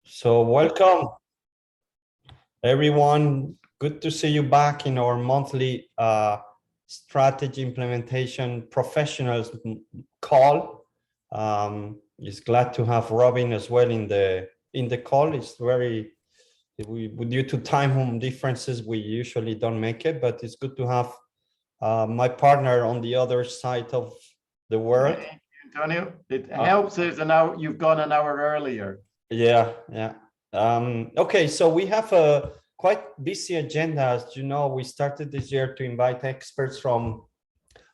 So welcome everyone. Good to see you back in our monthly strategy implementation professionals call. It's glad to have Robin as well in the call. It's very due to time differences, we usually don't make it, but it's good to have my partner on the other side of the world. Thank you, Antonio. It helps us an hour. You've gone an hour earlier. Yeah. Okay, so we have a quite busy agenda. As you know, we started this year to invite experts from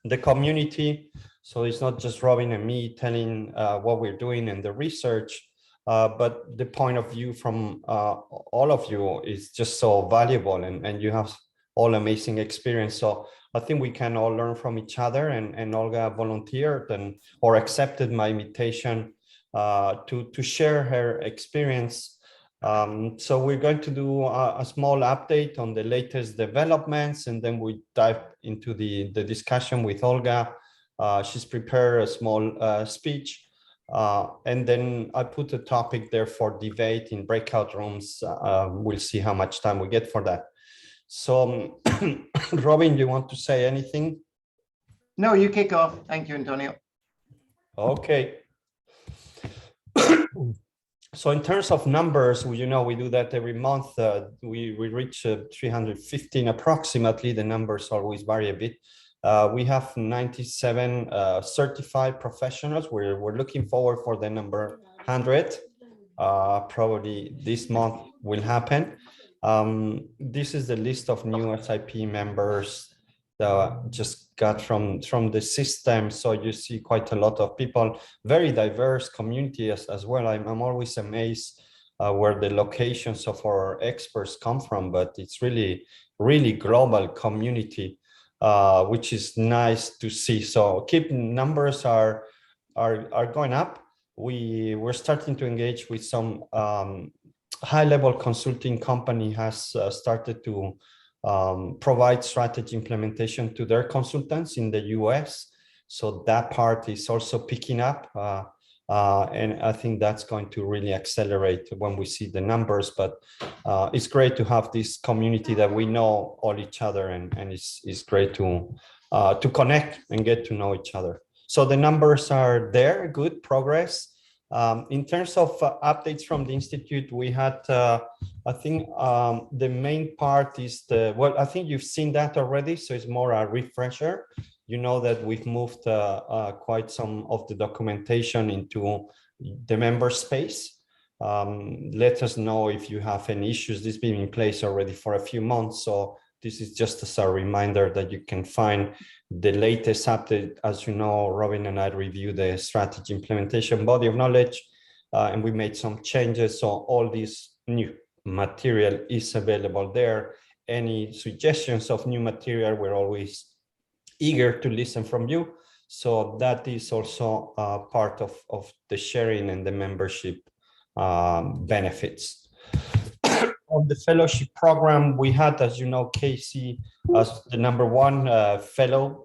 the community. So it's not just Robin and me telling what we're doing and the research, but the point of view from all of you is just so valuable, and you have all amazing experience. So I think we can all learn from each other, and Olga volunteered or accepted my invitation to share her experience. So we're going to do a small update on the latest developments, and then we dive into the discussion with Olga. She's prepared a small speech, and then I put a topic there for debate in breakout rooms. We'll see how much time we get for that. So Robin, you want to say anything? No, you kick off. Thank you, Antonio. Okay. So in terms of numbers, we do that every month. We reach 315 approximately. The numbers always vary a bit. We have 97 certified professionals. We're looking forward for the number 100. Probably this month will happen. This is the list of new SIP members that just got from the system. So you see quite a lot of people, very diverse community as well. I'm always amazed where the locations of our experts come from, but it's really global community, which is nice to see. So keep numbers are going up. We're starting to engage with some high-level consulting company has started to provide strategy implementation to their consultants in the US. So that part is also picking up. And I think that's going to really accelerate when we see the numbers. But it's great to have this community that we know all each other, and it's great to connect and get to know each other. So the numbers are there, good progress. In terms of updates from the Institute, we had, I think the main part is I think you've seen that already, so it's more a refresher. You know that we've moved quite some of the documentation into the member space. Let us know if you have any issues. This has been in place already for a few months, so this is just as a reminder that you can find the latest update. As you know, Robin and I review the strategy implementation body of knowledge, and we made some changes. So all this new material is available there. Any suggestions of new material, we're always eager to listen from you. So that is also part of the sharing and the membership benefits. On the fellowship program, we had, as you know, Casey as the #1 fellow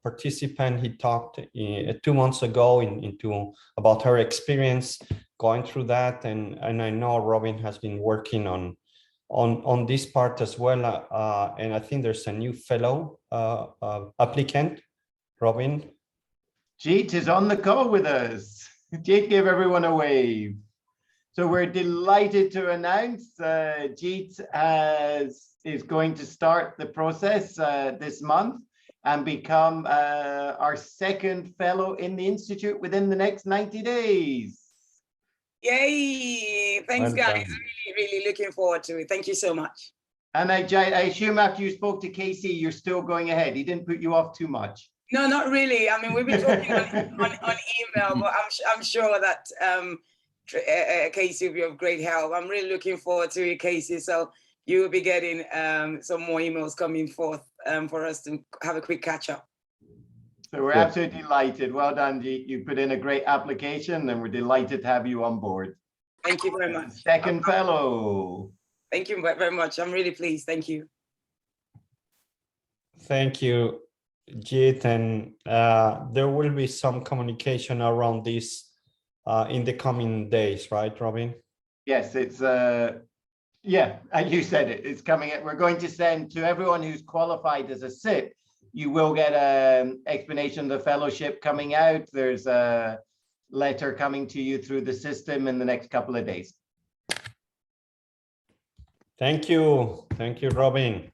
participant. He talked 2 months ago into about her experience going through that, and I know Robin has been working on this part as well, and I think there's a new fellow applicant. Robin? Jeet is on the call with us. Jeet, give everyone a wave. So we're delighted to announce Jeet is going to start the process this month and become our second fellow in the Institute within the next 90 days. Yay! Thanks, guys. Really looking forward to it. Thank you so much. And I assume after you spoke to Casey, you're still going ahead. He didn't put you off too much. No, not really. I mean, we've been talking on email, but I'm sure that Casey will be of great help. I'm really looking forward to it, Casey. So you will be getting some more emails coming forth for us to have a quick catch up. So we're absolutely delighted. Well done, Jeet. You put in a great application, and we're delighted to have you on board. Thank you very much. Second fellow. Thank you very much. I'm really pleased. Thank you. Thank you, Jeet. And there will be some communication around this in the coming days, right, Robin? Yes, it's yeah, you said it. It's coming. We're going to send to everyone who's qualified as a SIP. You will get an explanation of the fellowship coming out. There's a letter coming to you through the system in the next couple of days. Thank you, Robin.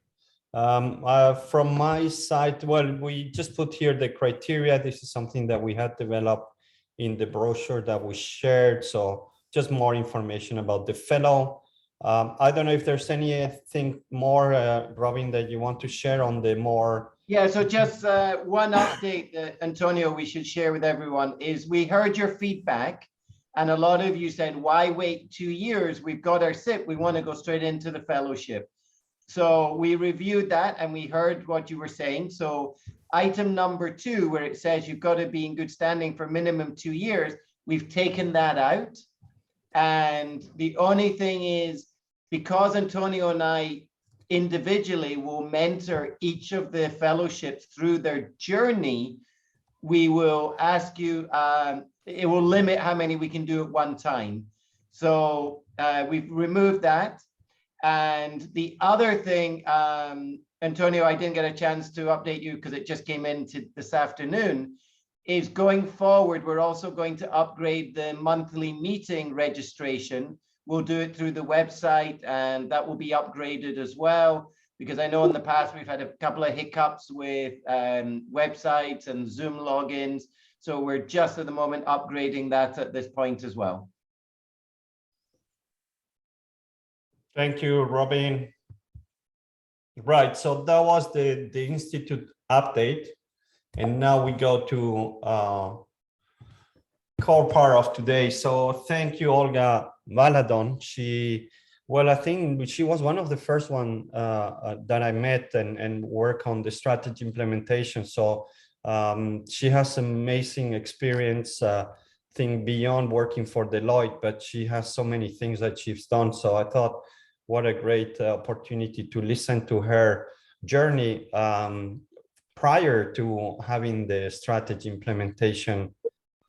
From my side, well, we just put here the criteria. This is something that we had developed in the brochure that we shared. So just more information about the fellow. I don't know if there's anything more, Robin, that you want to share on the more. Yeah, so just one update that, Antonio, we should share with everyone is we heard your feedback and a lot of you said, why wait 2 years? We've got our SIP, we want to go straight into the fellowship. So we reviewed that and we heard what you were saying. So item number 2, where it says you've got to be in good standing for minimum 2 years, we've taken that out. And the only thing is, because Antonio and I individually will mentor each of the fellowships through their journey, we will ask you, it will limit how many we can do at one time. So we've removed that. And the other thing, Antonio, I didn't get a chance to update you because it just came in this afternoon, is going forward, we're also going to upgrade the monthly meeting registration. We'll do it through the website and that will be upgraded as well, because I know in the past we've had a couple of hiccups with websites and Zoom logins. So we're just at the moment upgrading that at this point as well. Thank you, Robin. Right, so that was the Institute update. And now we go to core part of today. So thank you, Olga Valadon. I think she was one of the first one that I met and work on the strategy implementation. So she has amazing experience thing beyond working for Deloitte, but she has so many things that she's done. So I thought, what a great opportunity to listen to her journey prior to having the strategy implementation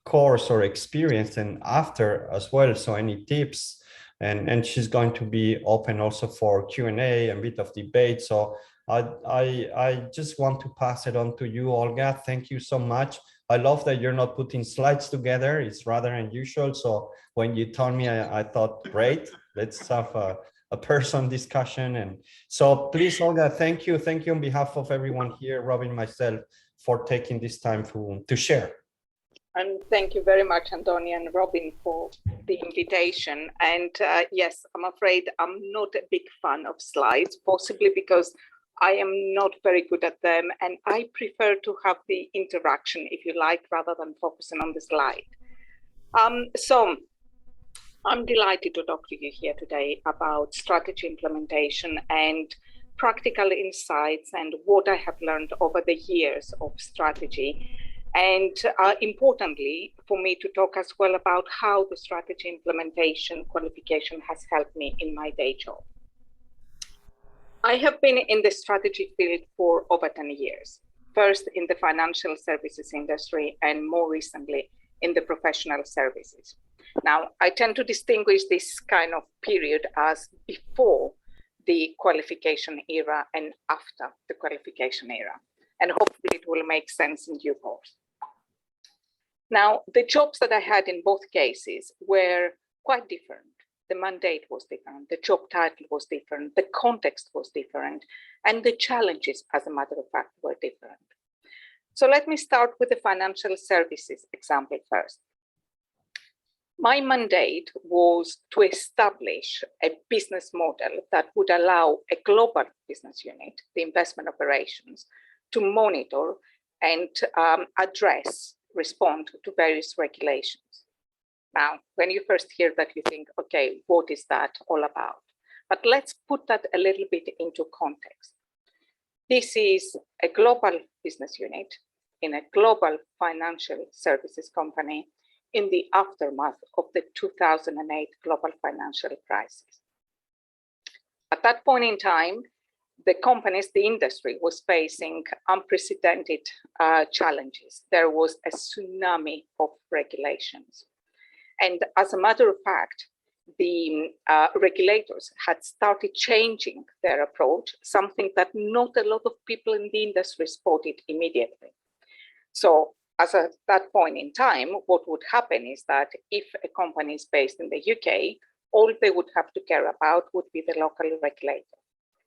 course or experience, and after as well. So any tips, and she's going to be open also for Q&A and a bit of debate. So I just want to pass it on to you, Olga. Thank you so much. I love that you're not putting slides together. It's rather unusual. So when you told me, I thought, great, let's have a person discussion. And so please, Olga, thank you on behalf of everyone here, Robin, myself, for taking this time to share. And thank you very much, Antonio and Robin, for the invitation. And yes, I'm afraid I'm not a big fan of slides, possibly because I am not very good at them. And I prefer to have the interaction, if you like, rather than focusing on the slide. So I'm delighted to talk to you here today about strategy implementation and practical insights and what I have learned over the years of strategy. And importantly, for me to talk as well about how the strategy implementation qualification has helped me in my day job. I have been in the strategy field for over 10 years, first in the financial services industry and more recently in the professional services. Now, I tend to distinguish this kind of period as before the qualification era and after the qualification era. And hopefully it will make sense in due course. Now, the jobs that I had in both cases were quite different. The mandate was different, the job title was different, the context was different, and the challenges, as a matter of fact, were different. So let me start with the financial services example first. My mandate was to establish a business model that would allow a global business unit, the investment operations, to monitor and respond to various regulations. Now, when you first hear that, you think, okay, what is that all about? But let's put that a little bit into context. This is a global business unit in a global financial services company in the aftermath of the 2008 global financial crisis. At that point in time, the industry was facing unprecedented challenges. There was a tsunami of regulations. And as a matter of fact, the regulators had started changing their approach, something that not a lot of people in the industry spotted immediately. So as at that point in time, what would happen is that if a company is based in the UK, all they would have to care about would be the local regulator.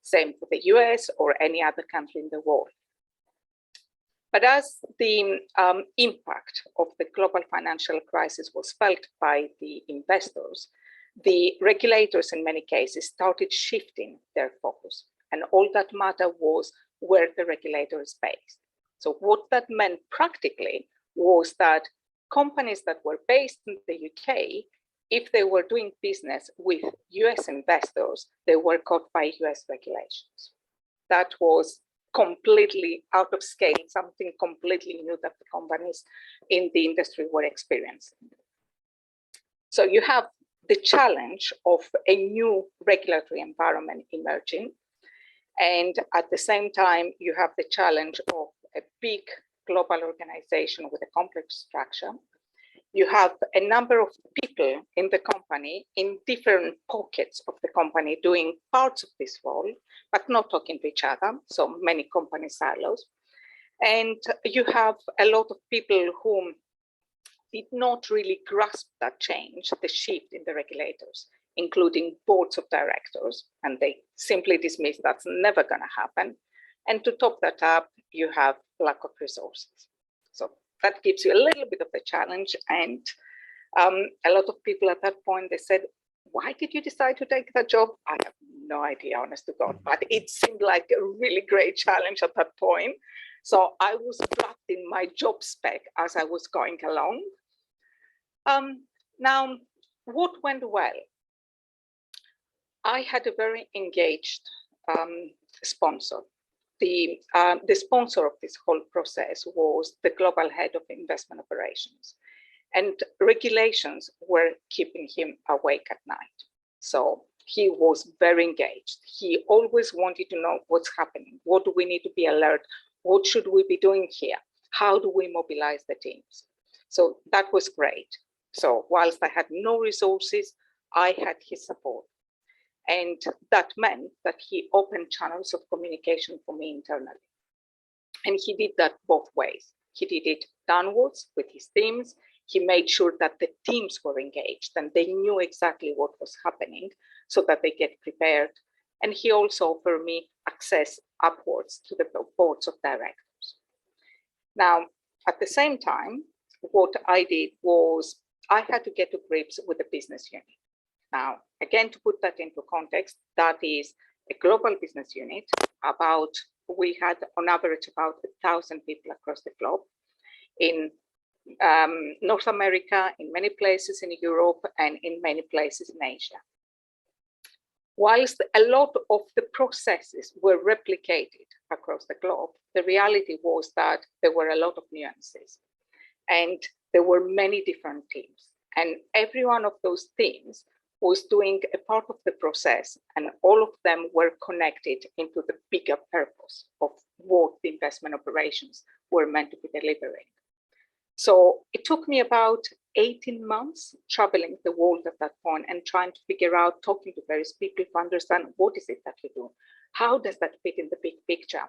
Same for the US or any other country in the world. But as the impact of the global financial crisis was felt by the investors, the regulators in many cases started shifting their focus. And all that mattered was where the regulator is based. So what that meant practically was that companies that were based in the UK, if they were doing business with US investors, they were caught by US regulations. That was completely out of scale, something completely new that the companies in the industry were experiencing. So you have the challenge of a new regulatory environment emerging. And at the same time, you have the challenge of a big global organization with a complex structure. You have a number of people in the company in different pockets of the company doing parts of this role, but not talking to each other. So many company silos. And you have a lot of people who did not really grasp that change, the shift in the regulators, including boards of directors, and they simply dismiss that's never going to happen. And to top that up, you have lack of resources. So that gives you a little bit of a challenge. And a lot of people at that point, they said, why did you decide to take that job? I have no idea, honest to God, but it seemed like a really great challenge at that point. So I was drafting my job spec as I was going along. Now, what went well? I had a very engaged sponsor. The sponsor of this whole process was the global head of investment operations, and regulations were keeping him awake at night. So he was very engaged. He always wanted to know what's happening. What do we need to be alert? What should we be doing here? How do we mobilize the teams? So that was great. So whilst I had no resources, I had his support. And that meant that he opened channels of communication for me internally. And he did that both ways. He did it downwards with his teams. He made sure that the teams were engaged and they knew exactly what was happening so that they get prepared. And he also offered me access upwards to the boards of directors. Now, at the same time, what I did was I had to get to grips with the business unit. Now, again, to put that into context, that is a global business unit. We had on average about 1,000 people across the globe in North America, in many places in Europe, and in many places in Asia. Whilst a lot of the processes were replicated across the globe, the reality was that there were a lot of nuances and there were many different teams. And every one of those teams was doing a part of the process, and all of them were connected into the bigger purpose of what the investment operations were meant to be delivering. So it took me about 18 months traveling the world at that point and trying to figure out, talking to various people to understand what is it that you do? How does that fit in the big picture?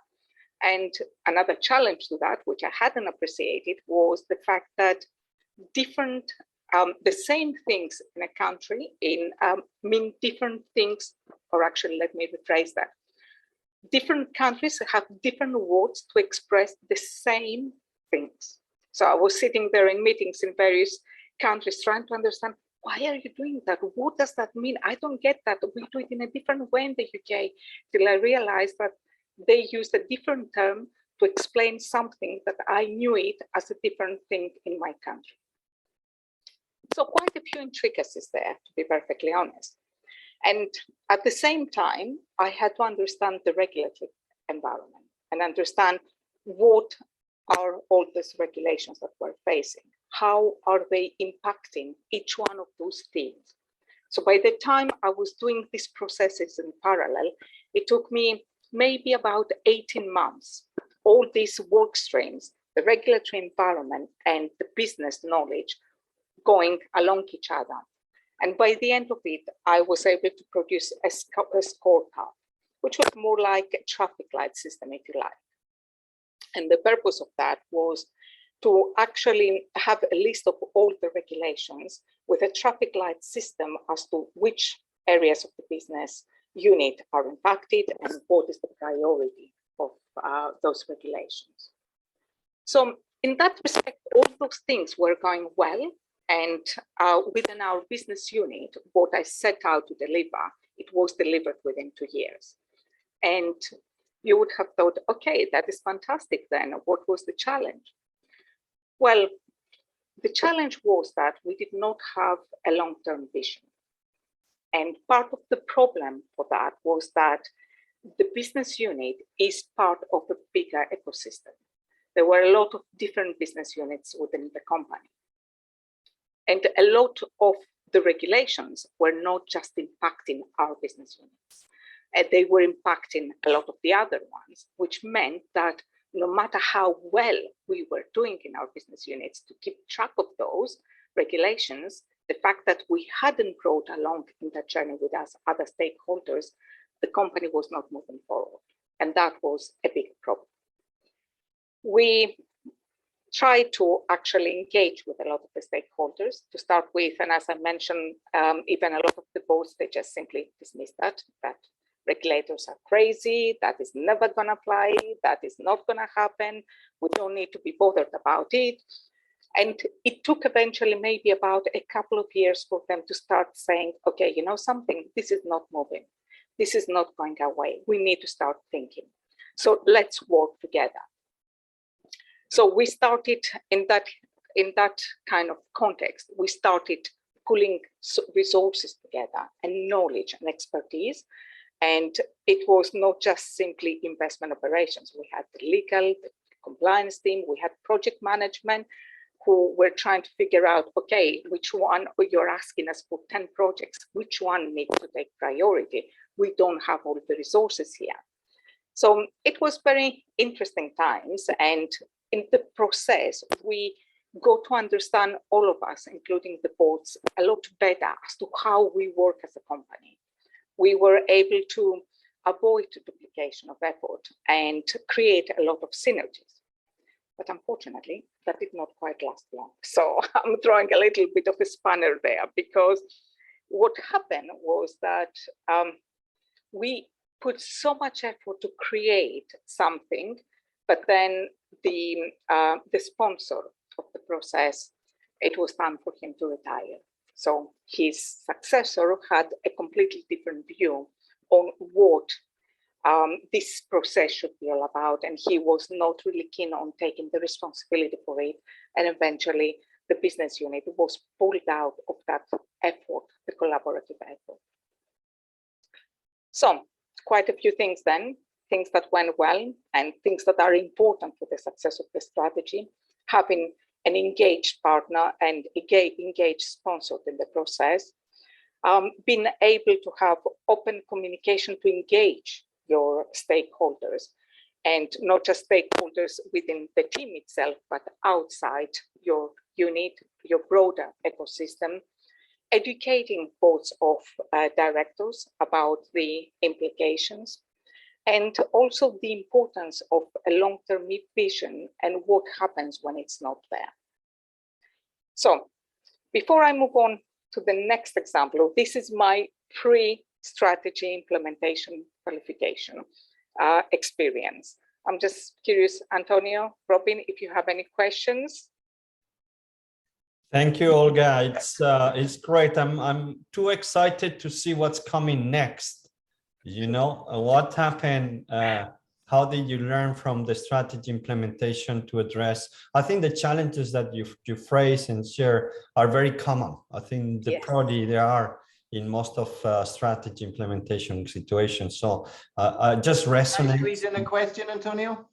And another challenge to that, which I hadn't appreciated, was the fact that the same things in a country mean different things, or actually, let me rephrase that. Different countries have different words to express the same things. So I was sitting there in meetings in various countries trying to understand, why are you doing that? What does that mean? I don't get that. We do it in a different way in the UK, till I realized that they used a different term to explain something that I knew it as a different thing in my country. So quite a few intricacies there, to be perfectly honest. And at the same time, I had to understand the regulatory environment and understand what are all these regulations that we're facing. How are they impacting each one of those teams? So by the time I was doing these processes in parallel, it took me maybe about 18 months. All these work streams, the regulatory environment and the business knowledge going along each other. And by the end of it, I was able to produce a scorecard, which was more like a traffic light system, if you like. And the purpose of that was to actually have a list of all the regulations with a traffic light system as to which areas of the business unit are impacted and what is the priority of those regulations. So in that respect, all those things were going well. And within our business unit, what I set out to deliver, it was delivered within 2 years. And you would have thought, okay, that is fantastic then. What was the challenge? Well, the challenge was that we did not have a long-term vision. And part of the problem for that was that the business unit is part of a bigger ecosystem. There were a lot of different business units within the company. And a lot of the regulations were not just impacting our business units. They were impacting a lot of the other ones, which meant that no matter how well we were doing in our business units to keep track of those regulations, the fact that we hadn't brought along in that journey with us other stakeholders, the company was not moving forward. And that was a big problem. We tried to actually engage with a lot of the stakeholders to start with. And as I mentioned, even a lot of the boards, they just simply dismissed that regulators are crazy, that is never going to fly, that is not going to happen, we don't need to be bothered about it. And it took eventually maybe about a couple of years for them to start saying, okay, you know something, this is not moving. This is not going away. We need to start thinking. So let's work together. So we started in that kind of context, we started pulling resources together and knowledge and expertise. And it was not just simply investment operations. We had the legal, the compliance team, we had project management who were trying to figure out, okay, which one, you're asking us for 10 projects, which one needs to take priority? We don't have all the resources here. So it was very interesting times. And in the process, we got to understand, all of us, including the boards, a lot better as to how we work as a company. We were able to avoid duplication of effort and create a lot of synergies. But unfortunately, that did not quite last long. So I'm throwing a little bit of a spanner there, because what happened was that we put so much effort to create something, but then the sponsor of the process, it was time for him to retire. So his successor had a completely different view on what this process should be all about. And he was not really keen on taking the responsibility for it. And eventually the business unit was pulled out of that effort, the collaborative effort. So quite a few things then, things that went well and things that are important for the success of the strategy, having an engaged partner and engaged sponsor in the process, being able to have open communication to engage your stakeholders, and not just stakeholders within the team itself, but outside your unit, your broader ecosystem, educating boards of directors about the implications, and also the importance of a long-term vision and what happens when it's not there. So before I move on to the next example, this is my pre-strategy implementation qualification experience. I'm just curious, Antonio, Robin, if you have any questions. Thank you, Olga. It's great. I'm too excited to see what's coming next. You know, what happened? How did you learn from the strategy implementation to address? I think the challenges that you phrase and share are very common. I think the probably they are in most of strategy implementation situations. So just resonate. Can I squeeze in a question, Antonio?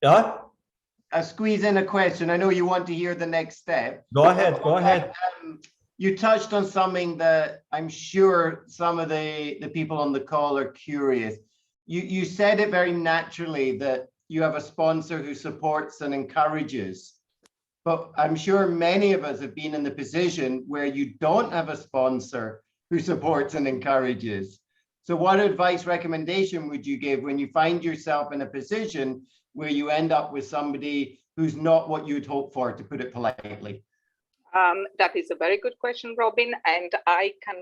Yeah. Squeeze in a question. I know you want to hear the next step. Go ahead. Go ahead. You touched on something that I'm sure some of the people on the call are curious. You said it very naturally that you have a sponsor who supports and encourages, but I'm sure many of us have been in the position where you don't have a sponsor who supports and encourages. So what advice, recommendation would you give when you find yourself in a position where you end up with somebody who's not what you'd hope for, to put it politely? That is a very good question, Robin, and I can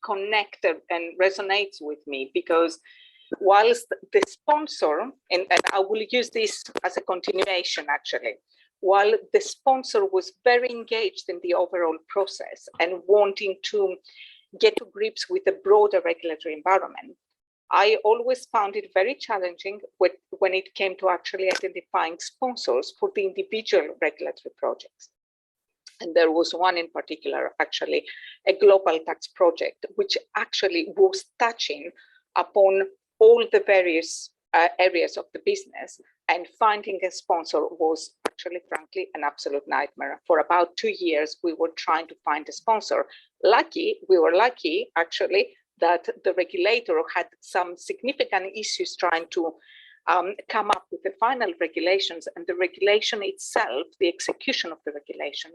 connect and resonates with me, because whilst the sponsor, and I will use this as a continuation actually, while the sponsor was very engaged in the overall process and wanting to get to grips with a broader regulatory environment, I always found it very challenging when it came to actually identifying sponsors for the individual regulatory projects. And there was one in particular, actually, a global tax project, which actually was touching upon all the various areas of the business, and finding a sponsor was actually, frankly, an absolute nightmare. For about 2 years, we were trying to find a sponsor. We were lucky, actually, that the regulator had some significant issues trying to come up with the final regulations, and the regulation itself, the execution of the regulation,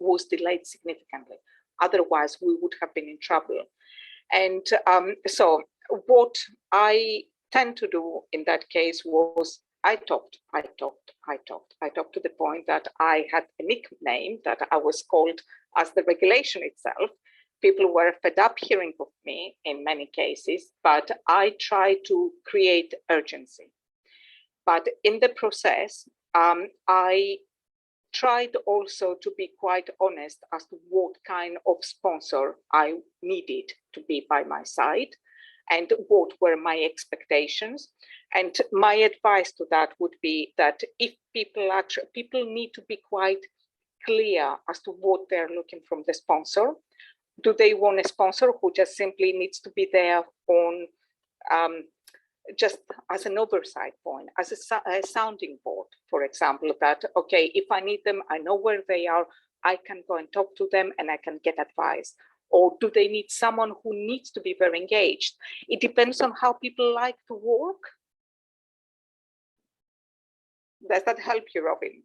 was delayed significantly. Otherwise, we would have been in trouble. And so what I tend to do in that case was I talked to the point that I had a nickname that I was called as the regulation itself. People were fed up hearing of me in many cases, but I tried to create urgency. But in the process, I tried also to be quite honest as to what kind of sponsor I needed to be by my side and what were my expectations. And my advice to that would be that if people need to be quite clear as to what they're looking from the sponsor. Do they want a sponsor who just simply needs to be there on just as an oversight point, as a sounding board, for example, that, okay, if I need them, I know where they are, I can go and talk to them and I can get advice? Or do they need someone who needs to be very engaged? It depends on how people like to work. Does that help you, Robin?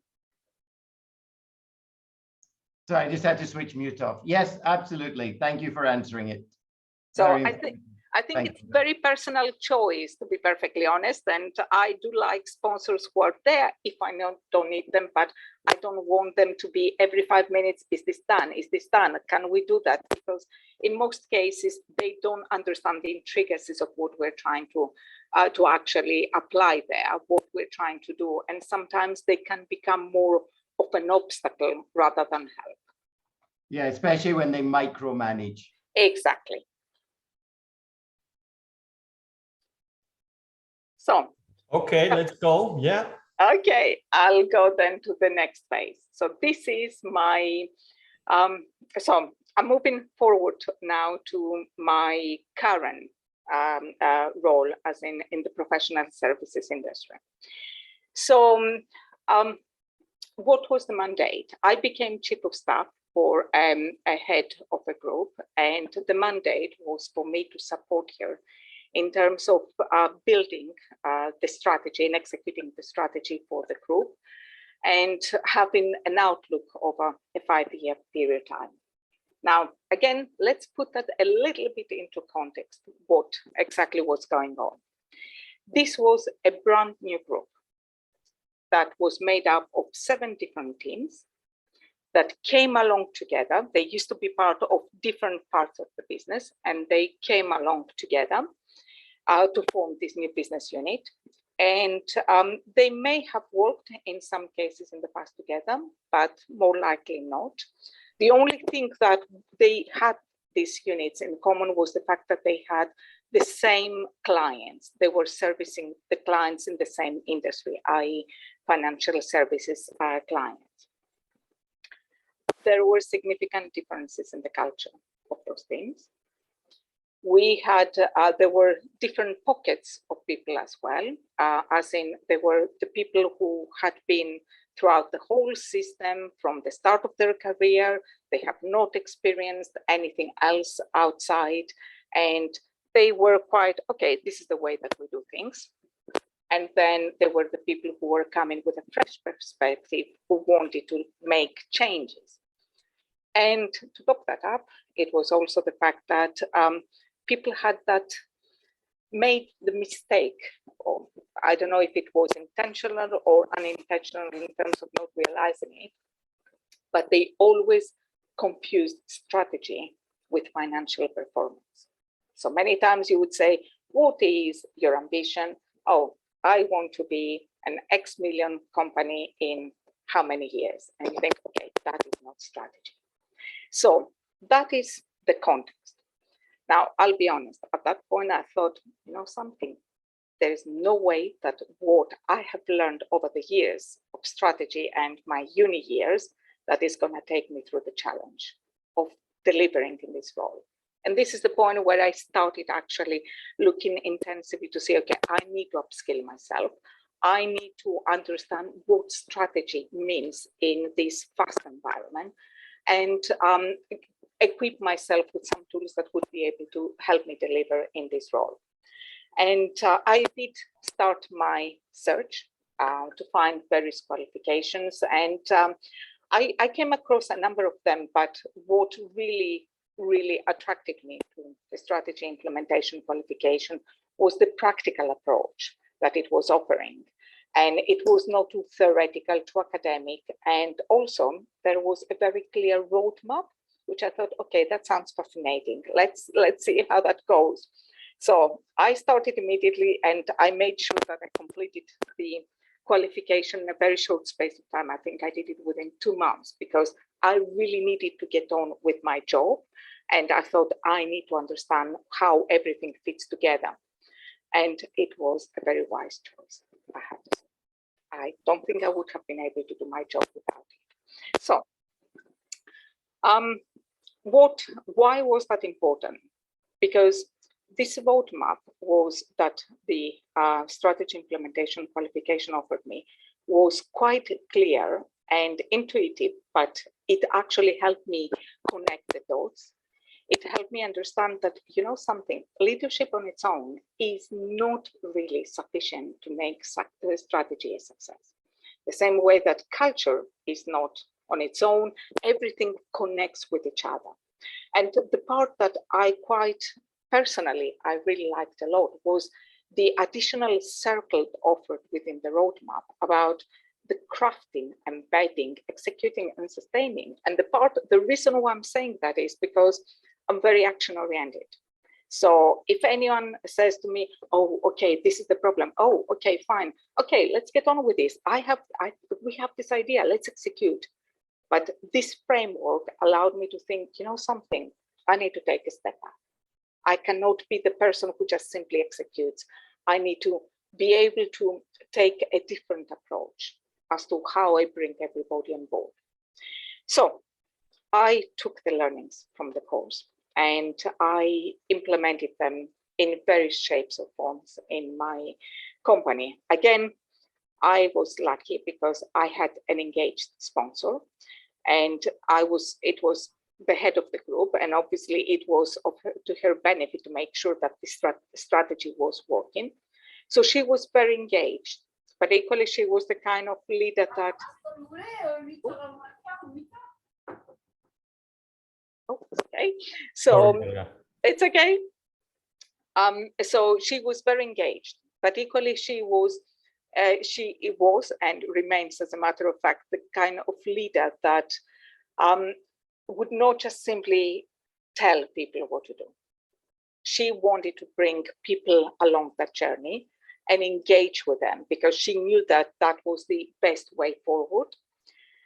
Sorry, I just had to switch mute off. Yes, absolutely. Thank you for answering it. So Very I think Thank it's you. very personal choice, to be perfectly honest. And I do like sponsors who are there if I don't need them, but I don't want them to be every 5 minutes, is this done? Is this done? Can we do that? Because in most cases, they don't understand the intricacies of what we're trying to actually apply there, what we're trying to do. And sometimes they can become more of an obstacle rather than help. Yeah, especially when they micromanage. Exactly. So. Okay, let's go. Yeah. Okay, I'll go then to the next phase. So this is my, so I'm moving forward now to my current role as in the professional services industry. So what was the mandate? I became chief of staff for a head of a group, and the mandate was for me to support her in terms of building the strategy and executing the strategy for the group and having an outlook over a 5-year period of time. Now, again, let's put that a little bit into context, what exactly was going on. This was a brand new group that was made up of 7 different teams that came along together. They used to be part of different parts of the business, and they came along together to form this new business unit. And they may have worked in some cases in the past together, but more likely not. The only thing that they had, these units, in common was the fact that they had the same clients. They were servicing the clients in the same industry, i.e. financial services clients. There were significant differences in the culture of those teams. We had, there were different pockets of people as well, as in there were the people who had been throughout the whole system from the start of their career. They have not experienced anything else outside, and they were quite, okay, this is the way that we do things. And then there were the people who were coming with a fresh perspective, who wanted to make changes. And to top that up, it was also the fact that people had made the mistake, or I don't know if it was intentional or unintentional in terms of not realizing it, but they always confused strategy with financial performance. So many times you would say, what is your ambition? Oh, I want to be an X million company in how many years? And you think, okay, that is not strategy. So that is the context. Now, I'll be honest, at that point, I thought, you know something, there is no way that what I have learned over the years of strategy and my uni years, that is going to take me through the challenge of delivering in this role. And this is the point where I started actually looking intensively to say, okay, I need to upskill myself. I need to understand what strategy means in this fast environment, and equip myself with some tools that would be able to help me deliver in this role. And I did start my search to find various qualifications, and I came across a number of them, but what really attracted me to the strategy implementation qualification was the practical approach that it was offering. And it was not too theoretical, too academic. And also there was a very clear roadmap, which I thought, okay, that sounds fascinating. Let's see how that goes. So I started immediately, and I made sure that I completed the qualification in a very short space of time. I think I did it within 2 months, because I really needed to get on with my job. And I thought I need to understand how everything fits together. And it was a very wise choice, I have to say. I don't think I would have been able to do my job without it. So why was that important? Because this roadmap was that the strategy implementation qualification offered me was quite clear and intuitive, but it actually helped me connect the dots. It helped me understand that, you know something, leadership on its own is not really sufficient to make strategy a success. The same way that culture is not on its own, everything connects with each other. And the part that I quite personally, I really liked a lot was the additional circle offered within the roadmap about the crafting, embedding, executing, and sustaining. And the reason why I'm saying that is because I'm very action oriented. So if anyone says to me, oh, okay, this is the problem. Oh, okay, fine. Okay, let's get on with this. We have this idea, let's execute. But this framework allowed me to think, you know something, I need to take a step back. I cannot be the person who just simply executes. I need to be able to take a different approach as to how I bring everybody on board. So I took the learnings from the course and I implemented them in various shapes or forms in my company. Again, I was lucky because I had an engaged sponsor, and it was the head of the group, and obviously it was to her benefit to make sure that the strategy was working. So she was very engaged, but equally she was the kind of leader that okay, so it's okay. So she was very engaged, but equally she was and remains, as a matter of fact, the kind of leader that would not just simply tell people what to do. She wanted to bring people along that journey and engage with them, because she knew that that was the best way forward.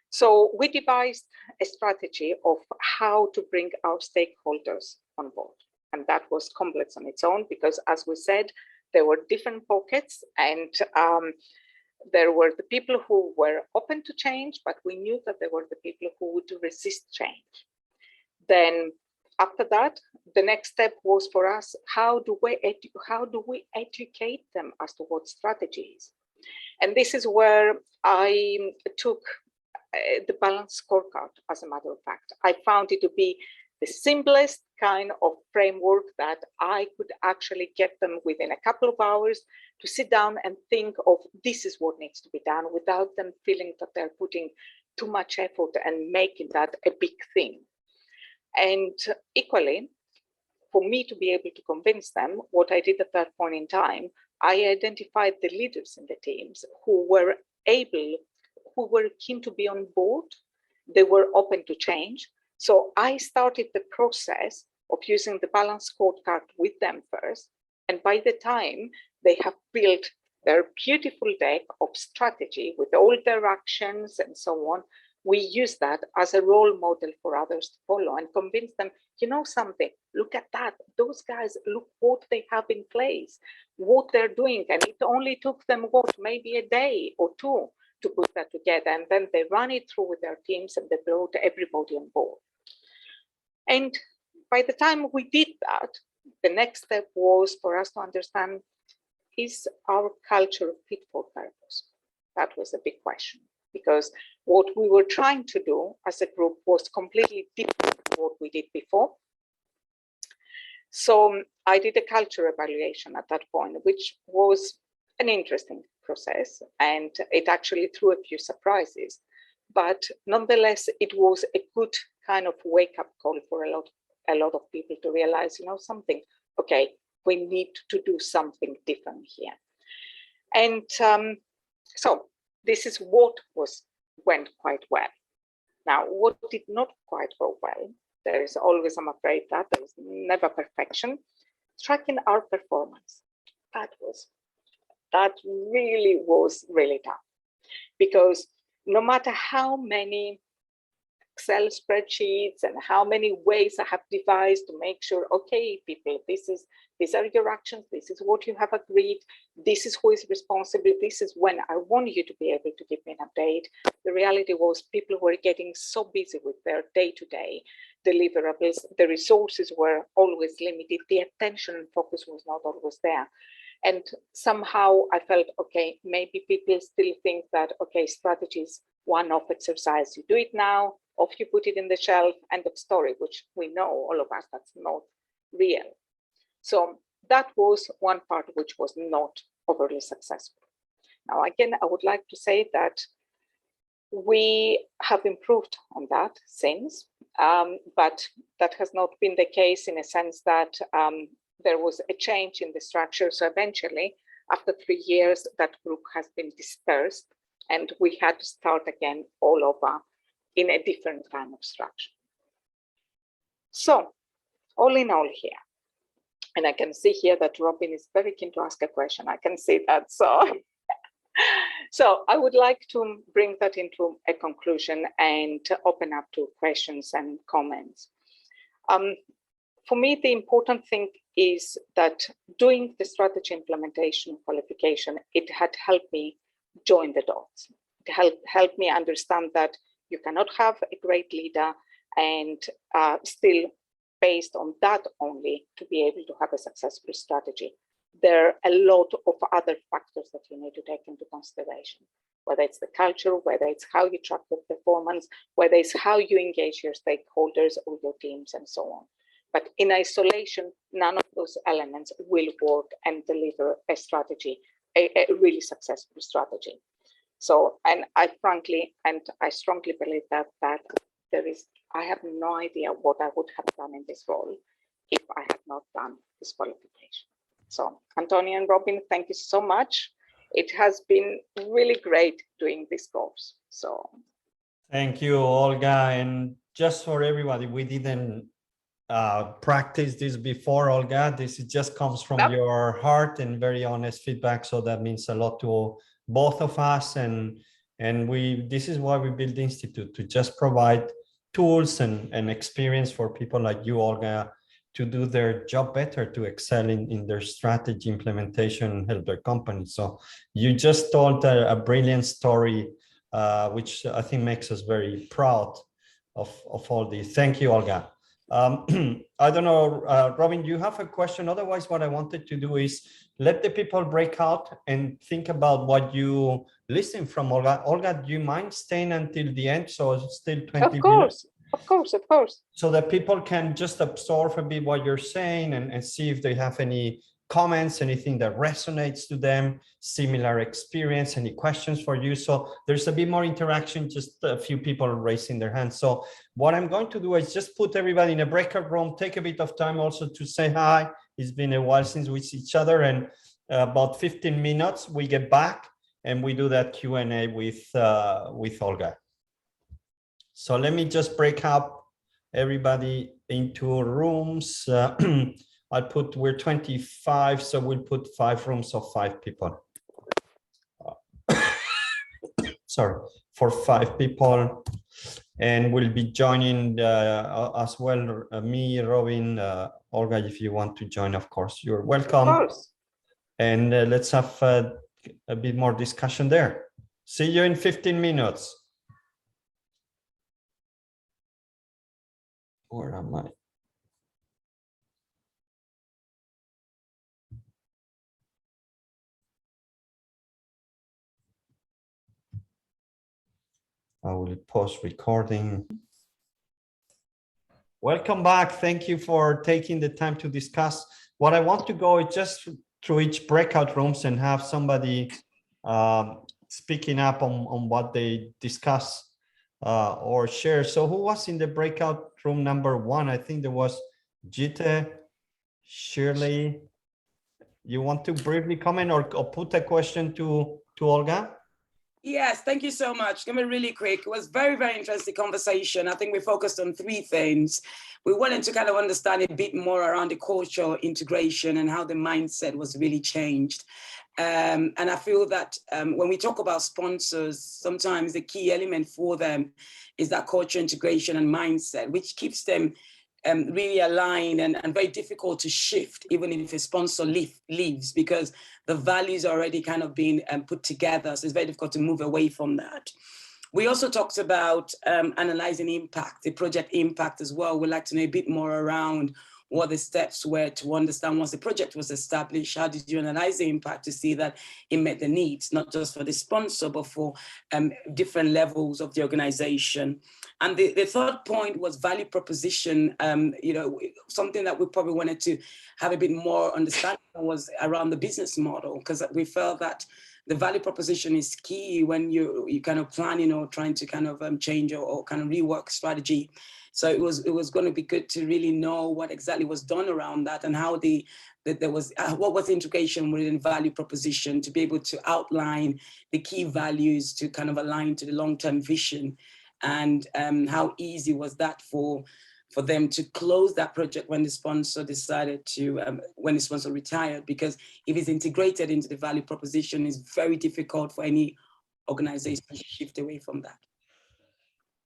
So we devised a strategy of how to bring our stakeholders on board. And that was complex on its own, because as we said, there were different pockets, and there were the people who were open to change, but we knew that there were the people who would resist change. Then after that, the next step was for us, how do we educate them as to what strategy is? And this is where I took the balanced scorecard, as a matter of fact. I found it to be the simplest kind of framework that I could actually get them within a couple of hours to sit down and think of this is what needs to be done without them feeling that they're putting too much effort and making that a big thing. And equally, for me to be able to convince them, what I did at that point in time, I identified the leaders in the teams who were keen to be on board. They were open to change. So I started the process of using the balance scorecard with them first. And by the time they have built their beautiful deck of strategy with all their actions and so on, we use that as a role model for others to follow and convince them, you know something, look at that. Those guys, look what they have in place, what they're doing. And it only took them, what, maybe a day or two to put that together. And then they ran it through with their teams and they brought everybody on board. And by the time we did that, the next step was for us to understand, is our culture fit for purpose? That was a big question, because what we were trying to do as a group was completely different from what we did before. So I did a culture evaluation at that point, which was an interesting process, and it actually threw a few surprises. But nonetheless, it was a good kind of wake-up call for a lot of people to realize, you know, something, okay, we need to do something different here. And so this is what went quite well. Now, what did not quite go well, there is always, I'm afraid, that there is never perfection. Tracking our performance, that really was really tough, because no matter how many Excel spreadsheets and how many ways I have devised to make sure, okay, people, these are your actions, this is what you have agreed, this is who is responsible, this is when I want you to be able to give me an update. The reality was people were getting so busy with their day-to-day deliverables, the resources were always limited, the attention and focus was not always there. And somehow I felt, okay, maybe people still think that, okay, strategy is one-off exercise. You do it now, off you put it in the shelf, end of story, which we know, all of us, that's not real. So that was one part which was not overly successful. Now, again, I would like to say that we have improved on that since, but that has not been the case in a sense that there was a change in the structure. So eventually, after 3 years, that group has been dispersed and we had to start again all over in a different kind of structure. So all in all here, and I can see here that Robin is very keen to ask a question. I can see that. So I would like to bring that into a conclusion and open up to questions and comments. For me, the important thing is that doing the strategy implementation qualification, it had helped me join the dots. It helped me understand that you cannot have a great leader and still based on that only to be able to have a successful strategy. There are a lot of other factors that you need to take into consideration, whether it's the culture, whether it's how you track your performance, whether it's how you engage your stakeholders or your teams and so on. But in isolation, none of those elements will work and deliver a strategy, a really successful strategy. So, and I strongly believe that I have no idea what I would have done in this role if I had not done this qualification. So, Antonio and Robin, thank you so much. It has been really great doing this course. So, thank you, Olga. And just for everybody, we didn't practice this before, Olga. This just comes from your heart and very honest feedback. So that means a lot to both of us. And this is why we built the Institute, to just provide tools and experience for people like you, Olga, to do their job better, to excel in their strategy implementation and help their company. So you just told a brilliant story, which I think makes us very proud of all this. Thank you, Olga. I don't know, Robin, do you have a question? Otherwise, what I wanted to do is let the people break out and think about what you listen from Olga. Olga, do you mind staying until the end? So it's still 20 minutes. Of course, of course. So that people can just absorb a bit what you're saying and see if they have any comments, anything that resonates to them, similar experience, any questions for you. So there's a bit more interaction, just a few people raising their hands. So what I'm going to do is just put everybody in a breakout room, take a bit of time also to say hi. It's been a while since we see each other, and about 15 minutes, we get back and we do that Q&A with Olga. So let me just break up everybody into rooms. we're 25, so we'll put 5 rooms of 5 people. Sorry, for 5 people. And we'll be joining as well, me, Robin, Olga, if you want to join, of course, you're welcome. Of course. And let's have a bit more discussion there. See you in 15 minutes. Where am I? I will pause recording. Welcome back. Thank you for taking the time to discuss. What I want to go is just through each breakout rooms and have somebody speaking up on what they discuss or share. So who was in the breakout room number 1? I think there was Jite, Shirley. You want to briefly comment or put a question to Olga? Yes, thank you so much. Give me really quick. It was very, very interesting conversation. I think we focused on 3 things. We wanted to kind of understand a bit more around the cultural integration and how the mindset was really changed. And I feel that when we talk about sponsors, sometimes the key element for them is that culture integration and mindset, which keeps them really aligned and very difficult to shift, even if a sponsor leaves, because the values are already kind of being put together. So it's very difficult to move away from that. We also talked about analyzing impact, the project impact as well. We'd like to know a bit more around what the steps were to understand once the project was established, how did you analyze the impact to see that it met the needs, not just for the sponsor, but for different levels of the organization. And the third point was value proposition. Something that we probably wanted to have a bit more understanding was around the business model, because we felt that the value proposition is key when you kind of planning or trying to kind of change or kind of rework strategy. So it was going to be good to really know what exactly was done around that and how what was the integration within value proposition to be able to outline the key values to kind of align to the long-term vision, and how easy was that for them to close that project when the sponsor decided to, when the sponsor retired, because if it's integrated into the value proposition, it's very difficult for any organization to shift away from that.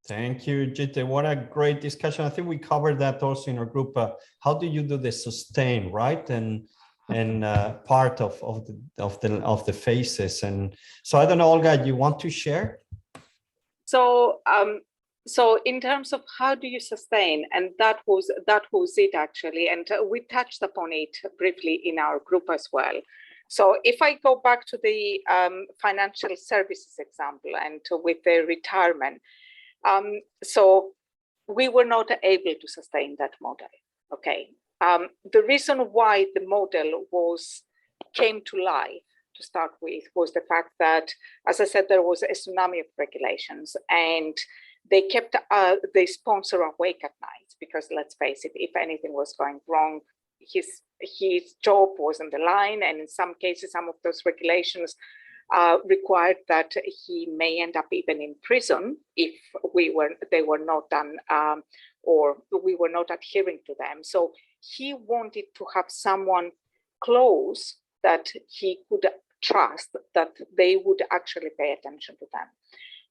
Thank you, Jite. What a great discussion. I think we covered that also in our group. How do you do the sustain, right? And part of the phases. And so I don't know, Olga, you want to share? So in terms of how do you sustain, and that was it actually, and we touched upon it briefly in our group as well. So if I go back to the financial services example and with the retirement, so we were not able to sustain that model. Okay, the reason why the model came to life to start with was the fact that, as I said, there was a tsunami of regulations, and they kept the sponsor awake at night, because let's face it, if anything was going wrong, his job was on the line, and in some cases, some of those regulations required that he may end up even in prison if they were not done or we were not adhering to them. So he wanted to have someone close that he could trust, that they would actually pay attention to them.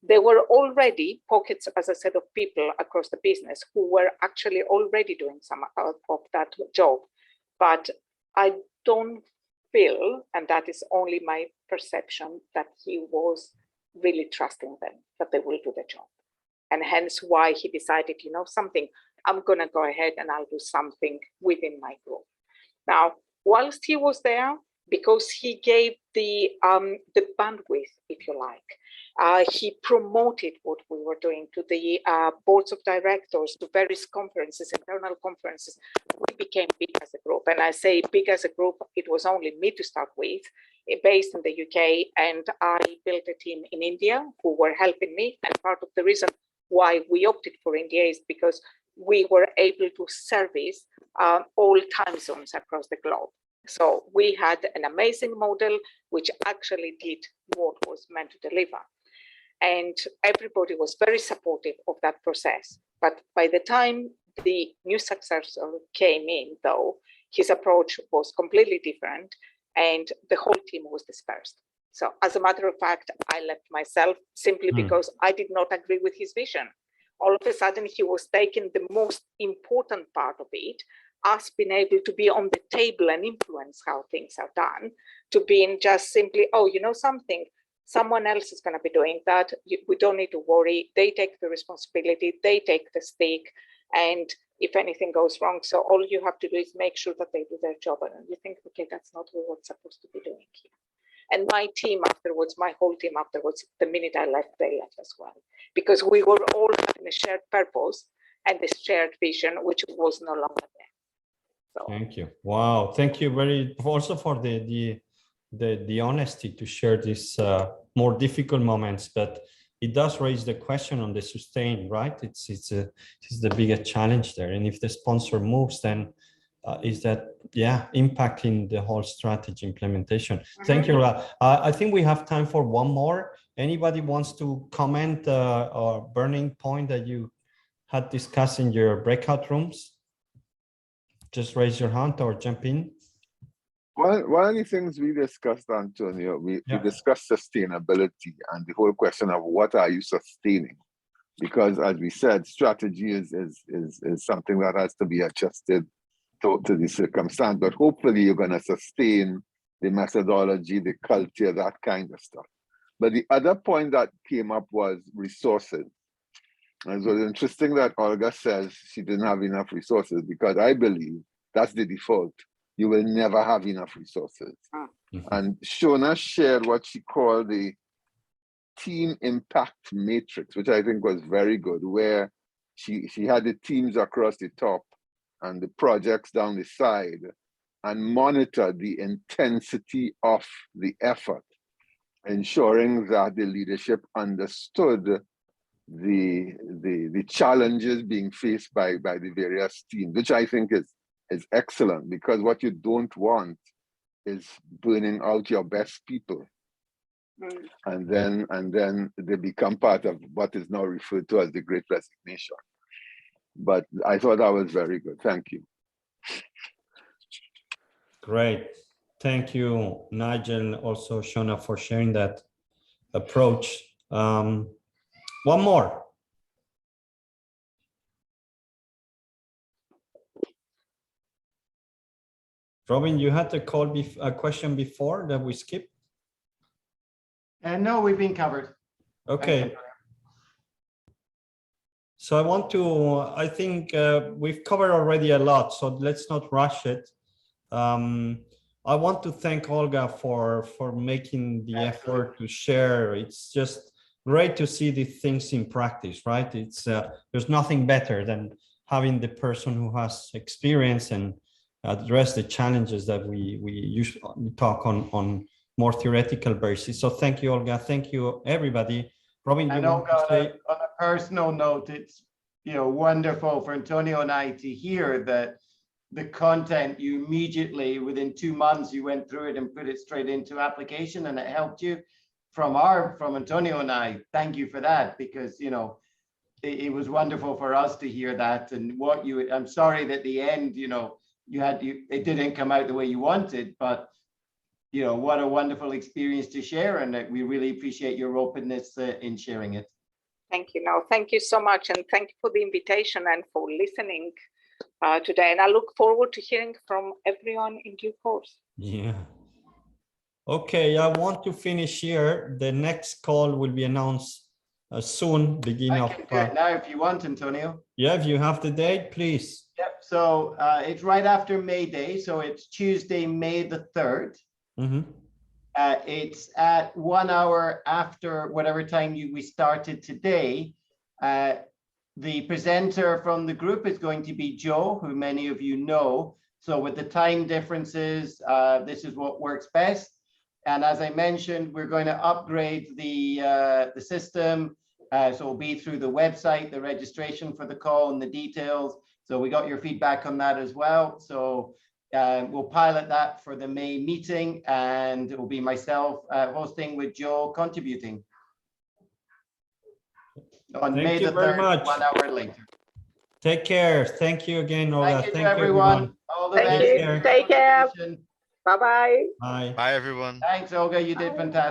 There were already pockets, as I said, of people across the business who were actually already doing some of that job, but I don't feel, and that is only my perception, that he was really trusting them, that they will do the job. And hence why he decided, something, I'm going to go ahead and I'll do something within my group. Now, whilst he was there, because he gave the bandwidth, if you like. He promoted what we were doing to the boards of directors, to various conferences, internal conferences. We became big as a group. And I say big as a group, it was only me to start with, based in the UK. And I built a team in India who were helping me. And part of the reason why we opted for India is because we were able to service all time zones across the globe. So we had an amazing model which actually did what was meant to deliver. And everybody was very supportive of that process. But by the time the new successor came in, though, his approach was completely different and the whole team was dispersed. So as a matter of fact, I left myself simply because I did not agree with his vision. All of a sudden, he was taking the most important part of it, us being able to be on the table and influence how things are done, to being just simply, oh, you know something, someone else is going to be doing that. We don't need to worry. They take the responsibility, they take the stick, and if anything goes wrong, so all you have to do is make sure that they do their job. And you think, okay, that's not what we're supposed to be doing here. And my team afterwards, my whole team afterwards, the minute I left, they left as well. Because we were all having a shared purpose and this shared vision, which was no longer there. So. Thank you. Wow. Thank you very also for the honesty to share these more difficult moments, but it does raise the question on the sustain, right? It's the biggest challenge there. And if the sponsor moves, then is that, yeah, impacting the whole strategy implementation. Thank you. I think we have time for one more. Anybody wants to comment or burning point that you had discussed in your breakout rooms? Just raise your hand or jump in. One of the things we discussed, Antonio, we discussed sustainability and the whole question of what are you sustaining? Because as we said, strategy is something that has to be adjusted to the circumstance, but hopefully you're going to sustain the methodology, the culture, that kind of stuff. But the other point that came up was resources. And so it's interesting that Olga says she didn't have enough resources, because I believe that's the default. You will never have enough resources. And Shona shared what she called the team impact matrix, which I think was very good, where she had the teams across the top and the projects down the side, and monitor the intensity of the effort, ensuring that the leadership understood the challenges being faced by the various teams, which I think is excellent, because what you don't want is burning out your best people. And then they become part of what is now referred to as the Great Resignation. But I thought that was very good. Thank you. Great. Thank you, Nigel, also Shona, for sharing that approach. One more. Robin, you had a question before that we skipped? No, we've been covered. Okay. So I think we've covered already a lot, so let's not rush it. I want to thank Olga for making the effort to share. It's just great to see the things in practice, right? It's there's nothing better than having the person who has experience and address the challenges that we usually talk on more theoretical basis. So thank you, Olga. Thank you, everybody. Robin, and Olga, on a personal note, it's wonderful for Antonio and I to hear that the content you immediately, within 2 months, you went through it and put it straight into application, and it helped you. From Antonio and I, thank you for that, because it was wonderful for us to hear that. And I'm sorry that the end, it didn't come out the way you wanted, but what a wonderful experience to share, and we really appreciate your openness in sharing it. Thank you. No, thank you so much, and thank you for the invitation and for listening today. And I look forward to hearing from everyone in due course. Yeah. Okay, I want to finish here. The next call will be announced soon, beginning of. I can do it now if you want, Antonio. Yeah, if you have the date, please. Yep. So it's right after May Day, so it's Tuesday, May the 3rd. Mhm. It's at 1 hour after whatever time we started today. The presenter from the group is going to be Joe, who many of you know. So with the time differences, this is what works best. And as I mentioned, we're going to upgrade the system. So it'll be through the website, the registration for the call and the details. So we got your feedback on that as well. So we'll pilot that for the May meeting, and it will be myself hosting with Joe contributing. On May the 3rd, 1 hour later. Take care. Thank you again, Olga. Thank you, everyone. All the Thank best. you. Take care. Bye-bye. Bye. Bye, everyone. Thanks, Olga. You did fantastic.